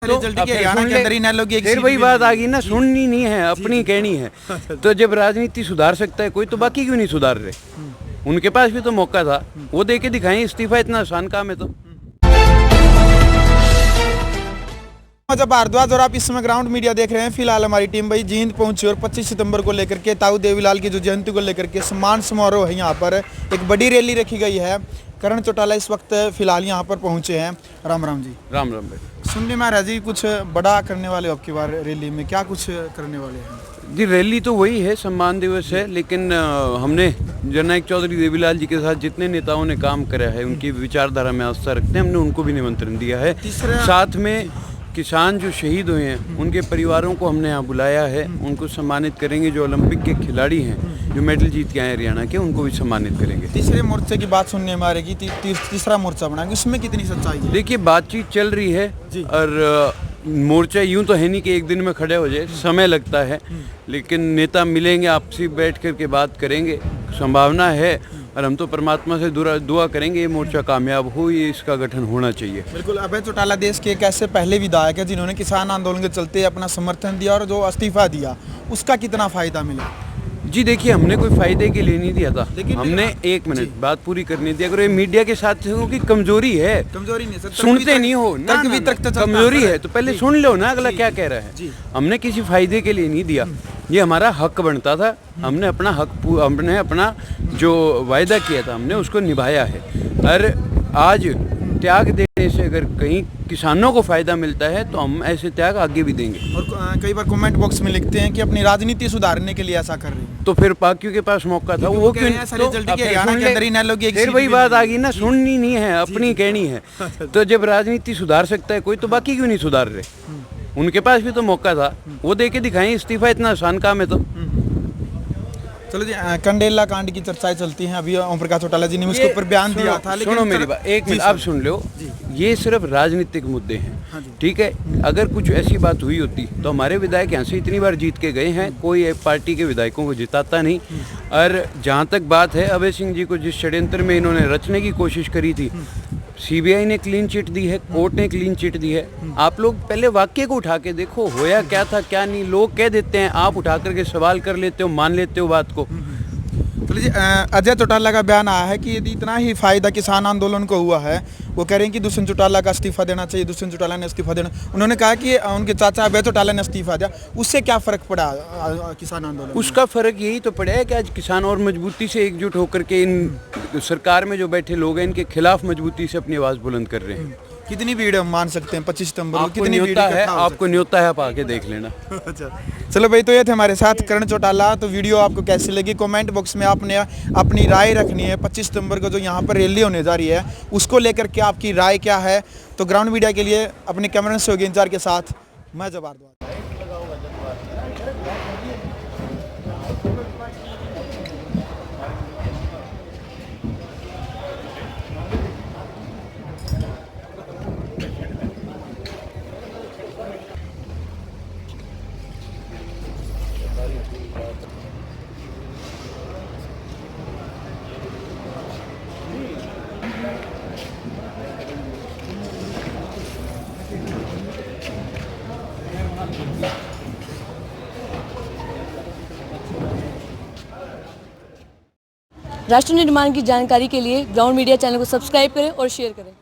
Result की हरियाणा के अंदर ही ना लोग फिर वही बात आ गई ना, सुननी नहीं है, अपनी कहनी है। तो जब राजनीति सुधार सकता है कोई, तो बाकी क्यों नहीं सुधार रहे? उनके पास भी तो मौका था, वो दे के दिखाएं इस्तीफा, इतना आसान काम है। तो जब भारद्वाज और आप इस समय ग्राउंड मीडिया देख रहे हैं। फिलहाल हमारी टीम भाई जींद पहुंची और 25 सितंबर को लेकर के ताऊ देवीलाल की जो जयंती को लेकर के सम्मान समारोह है, यहाँ पर एक बड़ी रैली रखी गई है। करण चौटाला इस वक्त फिलहाल यहाँ पर पहुंचे हैं। राम राम जी। राम राम भाई। सुनने में आ रहा जी कुछ बड़ा करने वाले अब की बार रैली में, क्या कुछ करने वाले हैं जी? रैली तो वही है, सम्मान दिवस है, लेकिन हमने जननायक चौधरी देवीलाल जी के साथ जितने नेताओं ने काम करा है, उनकी विचारधारा में आस्था रखते हैं, हमने उनको भी निमंत्रण दिया है। साथ में किसान जो शहीद हुए हैं उनके परिवारों को हमने यहाँ बुलाया है, उनको सम्मानित करेंगे। जो ओलंपिक के खिलाड़ी हैं, जो मेडल जीत के आए हरियाणा के, उनको भी सम्मानित करेंगे। तीसरे मोर्चे की बात सुनने में आ रही है कि तीसरा मोर्चा बनाएंगे, उसमें कितनी सच्चाई है? देखिए, बातचीत चल रही है और मोर्चा यूं तो है नहीं कि एक दिन में खड़े हो जाए, समय लगता है, लेकिन नेता मिलेंगे, आपसी बैठ कर के बात करेंगे, संभावना है। और हम तो परमात्मा से दुआ करेंगे ये मोर्चा कामयाब हो, ये इसका गठन होना चाहिए। बिल्कुल। अभय चौटाला देश के एक ऐसे पहले विधायक है जिन्होंने किसान आंदोलन के चलते अपना समर्थन दिया और जो इस्तीफा दिया, उसका कितना फायदा मिला? जी देखिए, हमने कोई फायदे के लिए नहीं दिया था, हमने एक मिनट बात पूरी करने दिया। अगर ये मीडिया के साथ की कमजोरी है, कमजोरी नहीं सर, सुनते नहीं हो ना, कमजोरी है तो पहले सुन लो ना अगला क्या कह रहा है। हमने किसी फायदे के लिए नहीं दिया, ये हमारा हक बनता था। हमने अपना हक, हमने अपना जो वायदा किया था, हमने उसको निभाया है। और आज त्याग देने से अगर कहीं किसानों को फायदा मिलता है तो हम ऐसे त्याग आगे भी देंगे। और कई बार कमेंट बॉक्स में लिखते हैं कि अपनी राजनीति सुधारने के लिए ऐसा कर रहे हैं, तो फिर बाकियों के पास मौका था, वो क्यों? फिर वही बात आ गई ना, सुननी नहीं है, अपनी कहनी है। तो जब राजनीति सुधार सकता है कोई, तो बाकी क्यों नहीं सुधार रहे? उनके पास भी तो मौका था, वो दे के दिखाएं इस्तीफा, इतना आसान काम है। तो चलो जी, कंडेला कांड की चर्चाएं चलती हैं। अभी ओम प्रकाश चौटाला जी ने उसके ऊपर बयान दिया था, लेकिन सुनो मेरी बात, एक मिनट आप सुन लो। ये सिर्फ राजनीतिक मुद्दे हैं, ठीक है? अगर कुछ ऐसी बात हुई होती तो हमारे विधायक यहाँ से इतनी बार जीत के गए हैं, कोई एक पार्टी के विधायकों को जिताता नहीं। और जहाँ तक बात है अभय सिंह जी को जिस षड्यंत्र में इन्होंने रचने की कोशिश करी थी, सीबीआई ने क्लीन चिट दी है, कोर्ट ने क्लीन चिट दी है। आप लोग पहले वाक्य को उठा के देखो, होया क्या था क्या नहीं। लोग कह देते हैं, आप उठा करके सवाल कर लेते हो, मान लेते हो बात को। तो जी, अजय चौटाला का बयान आया है कि यदि इतना ही फायदा किसान आंदोलन को हुआ है, वो कह रहे हैं कि दुष्यंत चौटाला का इस्तीफा देना चाहिए, दुष्यंत चौटाला ने इस्तीफा देना। उन्होंने कहा कि उनके चाचा अभय चौटाला ने इस्तीफा दिया, उससे क्या फर्क पड़ा किसान आंदोलन? उसका फर्क यही तो पड़ा है कि आज किसान और मजबूती से एकजुट होकर के इन सरकार में जो बैठे लोग हैं, इनके खिलाफ मजबूती से अपनी आवाज बुलंद कर रहे हैं। कितनी भीड़ हम मान सकते हैं 25 सितंबर को? कितनी भीड़ है? आपको न्योता है, आप आके देख लेना। अच्छा, चलो भाई, तो ये थे हमारे साथ करण चौटाला। तो वीडियो आपको कैसी लगी कमेंट बॉक्स में आपने अपनी राय रखनी है। 25 सितंबर को जो यहाँ पर रैली होने जा रही है, उसको लेकर के आपकी राय क्या है? तो ग्राउंड मीडिया के लिए अपने कैमरा सहयोगी इंचार्ज के साथ मैं जवाब। राष्ट्र निर्माण की जानकारी के लिए ग्राउंड मीडिया चैनल को सब्सक्राइब करें और शेयर करें।